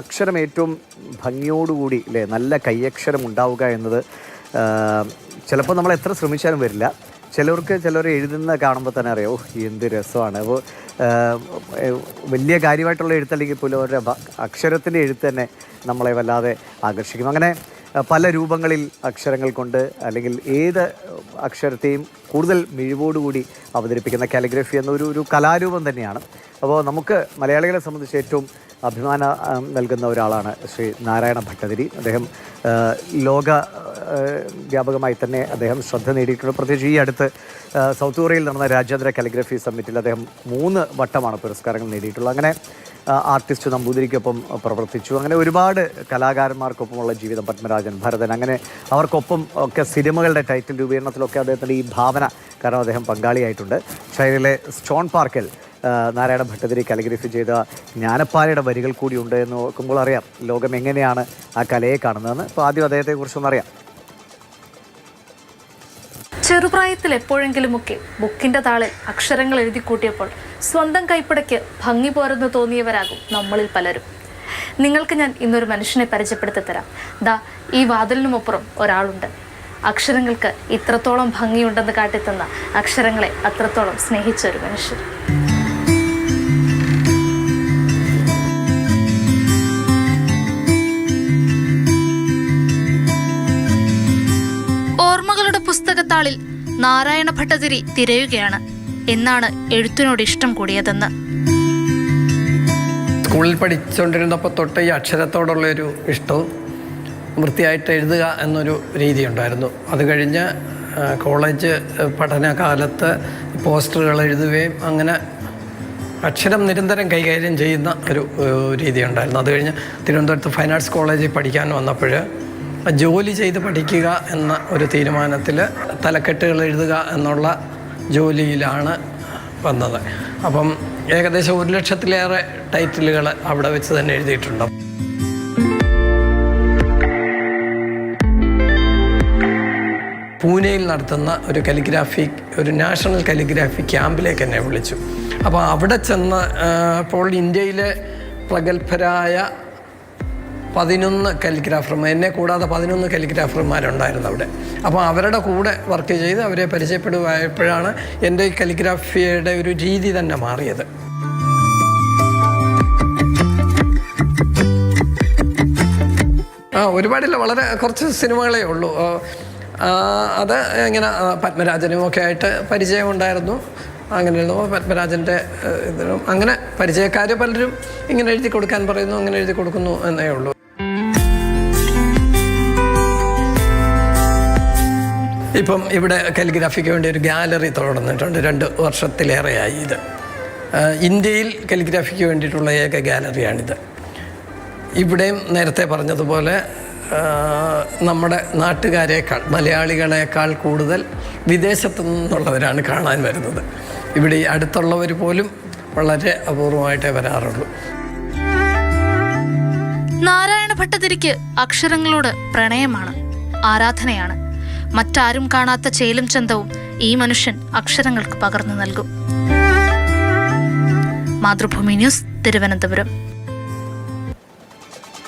അക്ഷരം ഏറ്റവും ഭംഗിയോടുകൂടി അല്ലേ നല്ല കൈയക്ഷരം ഉണ്ടാവുക എന്നത് ചിലപ്പോൾ നമ്മൾ എത്ര ശ്രമിച്ചാലും വരില്ല. ചിലർ എഴുതുന്ന കാണുമ്പോൾ തന്നെ അറിയാം, ഓ എന്ത് രസമാണ്. അപ്പോൾ വലിയ കാര്യമായിട്ടുള്ള എഴുത്തല്ലെങ്കിൽ പോലും അവരുടെ അക്ഷരത്തിൻ്റെ എഴുത്ത് തന്നെ നമ്മളെ വല്ലാതെ ആകർഷിക്കും. അങ്ങനെ പല രൂപങ്ങളിൽ അക്ഷരങ്ങൾ കൊണ്ട് അല്ലെങ്കിൽ ഏത് അക്ഷരത്തെയും കൂടുതൽ മിഴിവോടുകൂടി അവതരിപ്പിക്കുന്ന കാലിഗ്രഫി എന്നൊരു കലാരൂപം തന്നെയാണ്. അപ്പോൾ നമുക്ക് മലയാളികളെ സംബന്ധിച്ച് ഏറ്റവും അഭിമാനം നൽകുന്ന ഒരാളാണ് ശ്രീ നാരായണ ഭട്ടതിരി. അദ്ദേഹം ലോക വ്യാപകമായി തന്നെ അദ്ദേഹം ശ്രദ്ധ നേടിയിട്ടുണ്ട്. പ്രത്യേകിച്ച് ഈ അടുത്ത് സൗത്ത് കൊറിയയിൽ നടന്ന രാജ്യാന്തര കാലിഗ്രഫി സമ്മിറ്റിൽ അദ്ദേഹം 3 വട്ടമാണ് പുരസ്കാരങ്ങൾ നേടിയിട്ടുള്ളത്. അങ്ങനെ ആർട്ടിസ്റ്റ് നമ്പൂതിരിക്കൊപ്പം പ്രവർത്തിച്ചു. അങ്ങനെ ഒരുപാട് കലാകാരന്മാർക്കൊപ്പമുള്ള ജീവിതം, പത്മരാജൻ, ഭരതൻ, അങ്ങനെ അവർക്കൊപ്പം ഒക്കെ സിനിമകളുടെ ടൈറ്റിൽ രൂപീകരണത്തിലൊക്കെ അദ്ദേഹത്തിൻ്റെ ഈ ഭാവന കാരണം അദ്ദേഹം പങ്കാളിയായിട്ടുണ്ട്. ചൈനയിലെ സ്റ്റോൺ പാർക്കിൽ നാരായണ ഭട്ടതിരി കാലിഗ്രഫി ചെയ്ത ജ്ഞാനപ്പാലയുടെ വരികൾ കൂടിയുണ്ട് എന്ന് നോക്കുമ്പോൾ അറിയാം ലോകം എങ്ങനെയാണ് ആ കലയെ കാണുന്നതെന്ന്. അപ്പോൾ ആദ്യം അദ്ദേഹത്തെക്കുറിച്ചൊന്നറിയാം. ചെറുപ്രായത്തിൽ എപ്പോഴെങ്കിലുമൊക്കെ ബുക്കിന്റെ താളിൽ അക്ഷരങ്ങൾ എഴുതി കൂട്ടിയപ്പോൾ സ്വന്തം കൈപ്പടയ്ക്ക് ഭംഗി പോരെന്ന് തോന്നിയവരാകും നമ്മളിൽ പലരും. നിങ്ങൾക്ക് ഞാൻ ഇന്നൊരു മനുഷ്യനെ പരിചയപ്പെടുത്തി തരാം. ദാ ഈ വാതിലിനുമപ്പുറം ഒരാളുണ്ട്. അക്ഷരങ്ങൾക്ക് ഇത്രത്തോളം ഭംഗിയുണ്ടെന്ന് കാട്ടിത്തന്ന, അക്ഷരങ്ങളെ അത്രത്തോളം സ്നേഹിച്ച ഒരു മനുഷ്യൻ. ഓർമ്മകളുടെ പുസ്തകത്താളിൽ നാരായണ ഭട്ടതിരി തിരയുകയാണ്. എന്നാണ് എഴുത്തിനോട് ഇഷ്ടം കൂടിയതെന്ന്. സ്കൂളിൽ പഠിച്ചുകൊണ്ടിരുന്നപ്പോൾ തൊട്ട് ഈ അക്ഷരത്തോടുള്ളൊരു ഇഷ്ടവും വൃത്തിയായിട്ട് എഴുതുക എന്നൊരു രീതി ഉണ്ടായിരുന്നു. അത് കഴിഞ്ഞ് കോളേജ് പഠനകാലത്ത് പോസ്റ്ററുകൾ എഴുതുകയും അങ്ങനെ അക്ഷരം നിരന്തരം കൈകാര്യം ചെയ്യുന്ന ഒരു രീതി ഉണ്ടായിരുന്നു. അത് കഴിഞ്ഞ് തിരുവനന്തപുരത്ത് ഫൈൻ ആർട്സ് കോളേജിൽ പഠിക്കാൻ വന്നപ്പോൾ ജോലി ചെയ്ത് പഠിക്കുക എന്ന ഒരു തീരുമാനത്തിൽ തലക്കെട്ടുകൾ എഴുതുക എന്നുള്ള ജോലിയിലാണ് വന്നത്. അപ്പം ഏകദേശം 1,00,000-ലേറെ ടൈറ്റിലുകൾ അവിടെ വെച്ച് തന്നെ എഴുതിയിട്ടുണ്ട്. പൂനെയിൽ നടത്തുന്ന ഒരു നാഷണൽ കാലിഗ്രാഫി ക്യാമ്പിലേക്ക് എന്നെ വിളിച്ചു. അപ്പോൾ അവിടെ ചെന്ന് അപ്പോൾ ഇന്ത്യയിലെ പ്രഗത്ഭരായ 11 കാലിഗ്രാഫർമാർ, എന്നെ കൂടാതെ 11 കാലിഗ്രാഫർമാരുണ്ടായിരുന്നു അവിടെ. അപ്പോൾ അവരുടെ കൂടെ വർക്ക് ചെയ്ത് അവരെ പരിചയപ്പെടുകയായപ്പോഴാണ് എൻ്റെ കാലിഗ്രാഫിയുടെ ഒരു രീതി തന്നെ മാറിയത്. ഒരുപാടില്ല, വളരെ കുറച്ച് സിനിമകളേ ഉള്ളൂ. അത് ഇങ്ങനെ പത്മരാജനുമൊക്കെ ആയിട്ട് പരിചയമുണ്ടായിരുന്നു. അങ്ങനെയുള്ള പത്മരാജൻ്റെ ഇതിനും അങ്ങനെ പരിചയക്കാർ പലരും ഇങ്ങനെ എഴുതി കൊടുക്കാൻ പറയുന്നു, അങ്ങനെ എഴുതി കൊടുക്കുന്നു എന്നേ ഉള്ളൂ. ഇപ്പം ഇവിടെ കാലിഗ്രാഫിക്ക് വേണ്ടി ഒരു ഗാലറി തുറന്നിട്ടുണ്ട്. 2 വർഷത്തിലേറെയായി ഇത്. ഇന്ത്യയിൽ കാലിഗ്രാഫിക്ക് വേണ്ടിയിട്ടുള്ള ഏക ഗാലറിയാണിത്. ഇവിടെയും നേരത്തെ പറഞ്ഞതുപോലെ നമ്മുടെ നാട്ടുകാരേക്കാൾ, മലയാളികളെക്കാൾ കൂടുതൽ വിദേശത്തു നിന്നുള്ളവരാണ് കാണാൻ വരുന്നത്. ഇവിടെ ഈ അടുത്തുള്ളവർ പോലും വളരെ അപൂർവമായിട്ടേ വരാറുള്ളൂ. നാരായണ ഭട്ടതിരിക്ക് അക്ഷരങ്ങളോട് പ്രണയമാണ്, ആരാധനയാണ്. മറ്റാരും കാണാത്ത ചേലും ചന്തവും ഈ മനുഷ്യൻ അക്ഷരങ്ങൾക്ക് പകർന്നു നൽകും. മാതൃഭൂമി ന്യൂസ്, തിരുവനന്തപുരം.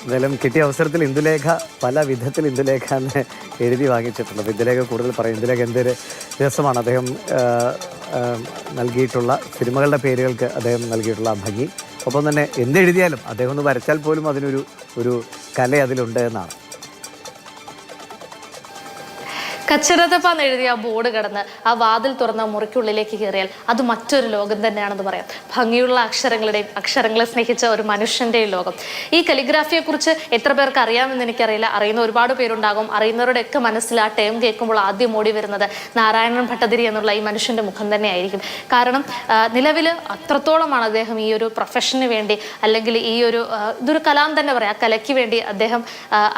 എന്തായാലും കിട്ടിയ അവസരത്തിൽ ഇന്ദുലേഖ പല വിധത്തിൽ ഇന്ദുലേഖ എന്ന് എഴുതി വാങ്ങിച്ചിട്ടുണ്ട്. അപ്പോൾ ഇന്ദുലേഖ കൂടുതൽ പറയും. ഇന്ദുലേഖ എന്തൊരു രസമാണ് അദ്ദേഹം നൽകിയിട്ടുള്ള സിനിമകളുടെ പേരുകൾക്ക് അദ്ദേഹം നൽകിയിട്ടുള്ള ഭംഗി. ഒപ്പം തന്നെ എന്തെഴുതിയാലും അദ്ദേഹം ഒന്ന് വരച്ചാൽ പോലും അതിനൊരു കല അതിലുണ്ട് എന്നാണ്. കച്ചരതപ്പാന്ന് എഴുതിയ ആ ബോർഡ് കടന്ന് ആ വാതിൽ തുറന്ന മുറിക്കുള്ളിലേക്ക് കയറിയാൽ അത് മറ്റൊരു ലോകം തന്നെയാണെന്ന് പറയാം. ഭംഗിയുള്ള അക്ഷരങ്ങളുടെയും അക്ഷരങ്ങളെ സ്നേഹിച്ച ഒരു മനുഷ്യൻ്റെയും ലോകം. ഈ കലിഗ്രാഫിയെക്കുറിച്ച് എത്ര പേർക്ക് അറിയാമെന്ന് എനിക്കറിയില്ല. അറിയുന്ന ഒരുപാട് പേരുണ്ടാകും. അറിയുന്നവരുടെയൊക്കെ മനസ്സിൽ ആ ടേം കേൾക്കുമ്പോൾ ആദ്യം ഓടി വരുന്നത് നാരായണൻ ഭട്ടതിരി എന്നുള്ള ഈ മനുഷ്യൻ്റെ മുഖം തന്നെയായിരിക്കും. കാരണം നിലവിൽ അത്രത്തോളമാണ് അദ്ദേഹം ഈ ഒരു പ്രൊഫഷന് വേണ്ടി, അല്ലെങ്കിൽ ഇതൊരു കലാം തന്നെ പറയാം, ആ കലയ്ക്ക് വേണ്ടി അദ്ദേഹം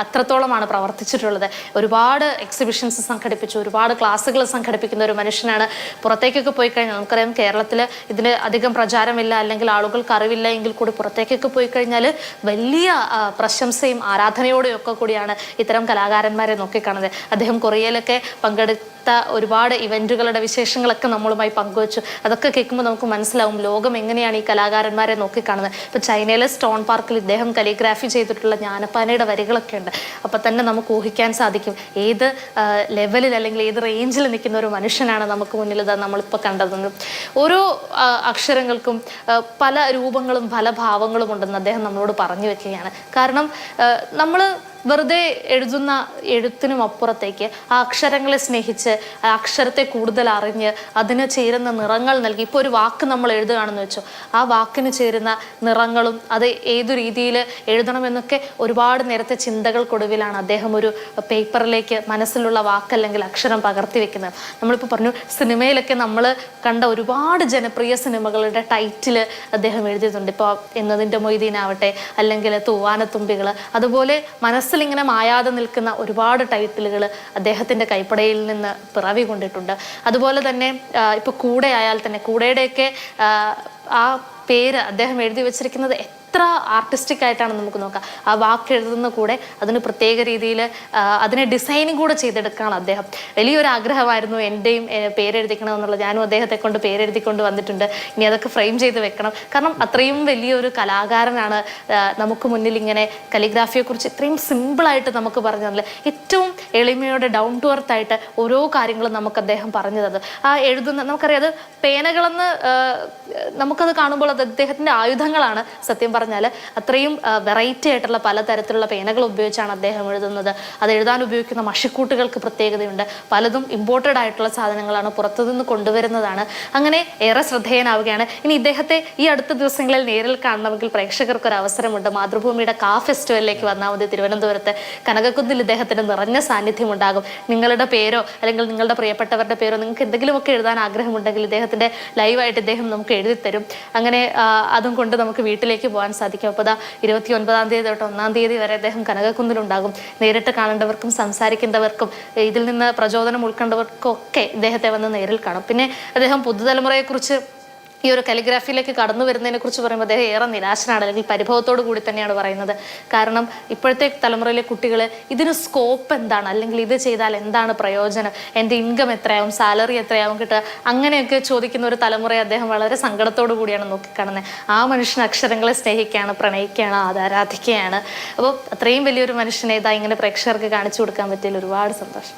അത്രത്തോളമാണ് പ്രവർത്തിച്ചിട്ടുള്ളത്. ഒരുപാട് എക്സിബിഷൻസ് സംഘടിപ്പിച്ചു, ഒരുപാട് ക്ലാസ്സുകൾ സംഘടിപ്പിക്കുന്ന ഒരു മനുഷ്യനാണ്. പുറത്തേക്കൊക്കെ പോയി കഴിഞ്ഞാൽ നമുക്കറിയാം കേരളത്തിൽ ഇതിന് അധികം പ്രചാരമില്ല, അല്ലെങ്കിൽ ആളുകൾക്ക് അറിവില്ല എങ്കിൽ കൂടി പുറത്തേക്കൊക്കെ പോയി കഴിഞ്ഞാൽ വലിയ പ്രശംസയും ആരാധനയോടെയും ഒക്കെ കൂടിയാണ് ഇത്തരം കലാകാരന്മാരെ നോക്കിക്കാണുന്നത്. അദ്ദേഹം കൊറിയയിലൊക്കെ പങ്കെടുത്ത അടുത്ത ഒരുപാട് ഇവൻറ്റുകളുടെ വിശേഷങ്ങളൊക്കെ നമ്മളുമായി പങ്കുവച്ചു. അതൊക്കെ കേൾക്കുമ്പോൾ നമുക്ക് മനസ്സിലാവും ലോകം എങ്ങനെയാണ് ഈ കലാകാരന്മാരെ നോക്കിക്കാണുന്നത്. ഇപ്പോൾ ചൈനയിലെ സ്റ്റോൺ പാർക്കിൽ ഇദ്ദേഹം കലിഗ്രാഫി ചെയ്തിട്ടുള്ള ജ്ഞാനപ്പാനയുടെ വരികളൊക്കെ ഉണ്ട്. അപ്പോൾ തന്നെ നമുക്ക് ഊഹിക്കാൻ സാധിക്കും ഏത് ലെവലിൽ അല്ലെങ്കിൽ ഏത് റേഞ്ചിൽ നിൽക്കുന്ന ഒരു മനുഷ്യനാണ് നമുക്ക് മുന്നിൽ നമ്മളിപ്പോൾ കണ്ടതെന്ന്. ഓരോ അക്ഷരങ്ങൾക്കും പല രൂപങ്ങളും പല ഭാവങ്ങളും ഉണ്ടെന്ന് അദ്ദേഹം നമ്മളോട് പറഞ്ഞു വെക്കുകയാണ്. കാരണം നമ്മൾ വെറുതെ എഴുതുന്ന എഴുത്തിനും അപ്പുറത്തേക്ക് ആ അക്ഷരങ്ങളെ സ്നേഹിച്ച് ആ അക്ഷരത്തെ കൂടുതൽ അറിഞ്ഞ് അതിന് ചേരുന്ന നിറങ്ങൾ നൽകി. ഇപ്പോൾ ഒരു വാക്ക് നമ്മൾ എഴുതുകയാണെന്ന് വെച്ചോ, ആ വാക്കിന് ചേരുന്ന നിറങ്ങളും അത് ഏതു രീതിയിൽ എഴുതണമെന്നൊക്കെ ഒരുപാട് നേരത്തെ ചിന്തകൾക്കൊടുവിലാണ് അദ്ദേഹം ഒരു പേപ്പറിലേക്ക് മനസ്സിലുള്ള വാക്കല്ലെങ്കിൽ അക്ഷരം പകർത്തി വെക്കുന്നത്. നമ്മളിപ്പോൾ പറഞ്ഞു സിനിമയിലൊക്കെ നമ്മൾ കണ്ട ഒരുപാട് ജനപ്രിയ സിനിമകളുടെ ടൈറ്റിൽ അദ്ദേഹം എഴുതിയിട്ടുണ്ട്. ഇപ്പോൾ എന്നതിൻ്റെ മൊയ്തീനാവട്ടെ, അല്ലെങ്കിൽ തൂവാനത്തുമ്പികൾ, അതുപോലെ മനസ്സിലിങ്ങനെ മായാതെ നിൽക്കുന്ന ഒരുപാട് ടൈറ്റിലുകൾ അദ്ദേഹത്തിൻ്റെ കൈപ്പടയിൽ നിന്ന് പിറവി കൊണ്ടിട്ടുണ്ട്. അതുപോലെ തന്നെ ഇപ്പോൾ കൂടെ ആയാൽ തന്നെ കൂടെയുടെയൊക്കെ ആ പേര് അദ്ദേഹം എഴുതി വെച്ചിരിക്കുന്നത് എത്ര ആർട്ടിസ്റ്റിക് ആയിട്ടാണ് നമുക്ക് നോക്കാം. ആ വാക്ക് എഴുതുന്ന കൂടെ അതിന് പ്രത്യേക രീതിയിൽ അതിനെ ഡിസൈനിങ് കൂടെ ചെയ്തെടുക്കുകയാണ് അദ്ദേഹം. വലിയൊരു ആഗ്രഹമായിരുന്നു എൻ്റെയും പേരെഴുതിക്കണമെന്നുള്ളത്. ഞാനും അദ്ദേഹത്തെ കൊണ്ട് പേരെഴുതിക്കൊണ്ട് വന്നിട്ടുണ്ട്. ഇനി അതൊക്കെ ഫ്രെയിം ചെയ്ത് വെക്കണം. കാരണം അത്രയും വലിയൊരു കലാകാരനാണ് നമുക്ക് മുന്നിൽ ഇങ്ങനെ കലിഗ്രാഫിയെക്കുറിച്ച് ഇത്രയും സിമ്പിളായിട്ട് നമുക്ക് പറഞ്ഞു തന്നില്ല. ഏറ്റവും എളിമയോടെ ഡൗൺ ടു എർത്ത് ആയിട്ട് ഓരോ കാര്യങ്ങളും നമുക്ക് അദ്ദേഹം പറഞ്ഞു തന്നത്. ആ എഴുതുന്ന നമുക്കറിയാം അത് പേനകളെന്ന് നമുക്കത് കാണുമ്പോൾ അത് അദ്ദേഹത്തിൻ്റെ ആയുധങ്ങളാണ്. സത്യം പറഞ്ഞാൽ അത്രയും വെറൈറ്റി ആയിട്ടുള്ള പലതരത്തിലുള്ള പേനകൾ ഉപയോഗിച്ചാണ് അദ്ദേഹം എഴുതുന്നത്. അത് എഴുതാൻ ഉപയോഗിക്കുന്ന മഷിക്കൂട്ടുകൾക്ക് പ്രത്യേകതയുണ്ട്. പലതും ഇമ്പോർട്ടഡ് ആയിട്ടുള്ള സാധനങ്ങളാണ്, പുറത്തുനിന്ന് കൊണ്ടുവരുന്നതാണ്. അങ്ങനെ ഏറെ ശ്രദ്ധേയനാവുകയാണ്. ഇനി ഇദ്ദേഹത്തെ ഈ അടുത്ത ദിവസങ്ങളിൽ നേരിൽ കാണണമെങ്കിൽ പ്രേക്ഷകർക്ക് ഒരു അവസരമുണ്ട്. മാതൃഭൂമിയുടെ ഫെസ്റ്റിവലിലേക്ക് വന്നാൽ മതി. തിരുവനന്തപുരത്ത് കനകക്കുന്നിൽ ഇദ്ദേഹത്തിന് നിറഞ്ഞ സാന്നിധ്യം ഉണ്ടാകും. നിങ്ങളുടെ പേരോ അല്ലെങ്കിൽ നിങ്ങളുടെ പ്രിയപ്പെട്ടവരുടെ പേരോ നിങ്ങൾക്ക് എന്തെങ്കിലുമൊക്കെ എഴുതാൻ ആഗ്രഹമുണ്ടെങ്കിൽ ഇദ്ദേഹത്തിൻ്റെ ലൈവായിട്ട് ഇദ്ദേഹം നമുക്ക് എഴുതിത്തരും. അങ്ങനെ അതും കൊണ്ട് നമുക്ക് വീട്ടിലേക്ക് പോകാൻ സാധിക്കും. അപ്പോൾ 29-ാം തീയതി തൊട്ട് 1-ാം തീയതി വരെ അദ്ദേഹം കനകക്കുന്നിലുണ്ടാകും. നേരിട്ട് കാണേണ്ടവർക്കും സംസാരിക്കേണ്ടവർക്കും ഇതിൽ നിന്ന് പ്രചോദനം ഉൾക്കൊണ്ടവർക്കും ഒക്കെ ഇദ്ദേഹത്തെ വന്ന് നേരിൽ കാണും. പിന്നെ അദ്ദേഹം പുതുതലമുറയെക്കുറിച്ച് ഈ ഒരു കലിഗ്രാഫിയിലേക്ക് കടന്നു വരുന്നതിനെ കുറിച്ച് പറയുമ്പോൾ അദ്ദേഹം ഏറെ നിരാശനാണ്, അല്ലെങ്കിൽ പരിഭവത്തോടു കൂടി തന്നെയാണ് പറയുന്നത്. കാരണം ഇപ്പോഴത്തെ തലമുറയിലെ കുട്ടികൾ ഇതിന് സ്കോപ്പ് എന്താണ്, അല്ലെങ്കിൽ ഇത് ചെയ്താൽ എന്താണ് പ്രയോജനം, എൻ്റെ ഇൻകം എത്രയാവും, സാലറി എത്രയാവും കിട്ടുക, അങ്ങനെയൊക്കെ ചോദിക്കുന്ന ഒരു തലമുറയെ അദ്ദേഹം വളരെ സങ്കടത്തോടു കൂടിയാണ് നോക്കിക്കാണുന്നത്. ആ മനുഷ്യൻ അക്ഷരങ്ങളെ സ്നേഹിക്കുകയാണ്, പ്രണയിക്കുകയാണ്, ആരാധിക്കുകയാണ്. അപ്പോൾ അത്രയും വലിയൊരു മനുഷ്യനെ ഇതാ ഇങ്ങനെ പ്രേക്ഷകർക്ക് കാണിച്ചു കൊടുക്കാൻ പറ്റിയതിൽ ഒരുപാട് സന്തോഷം.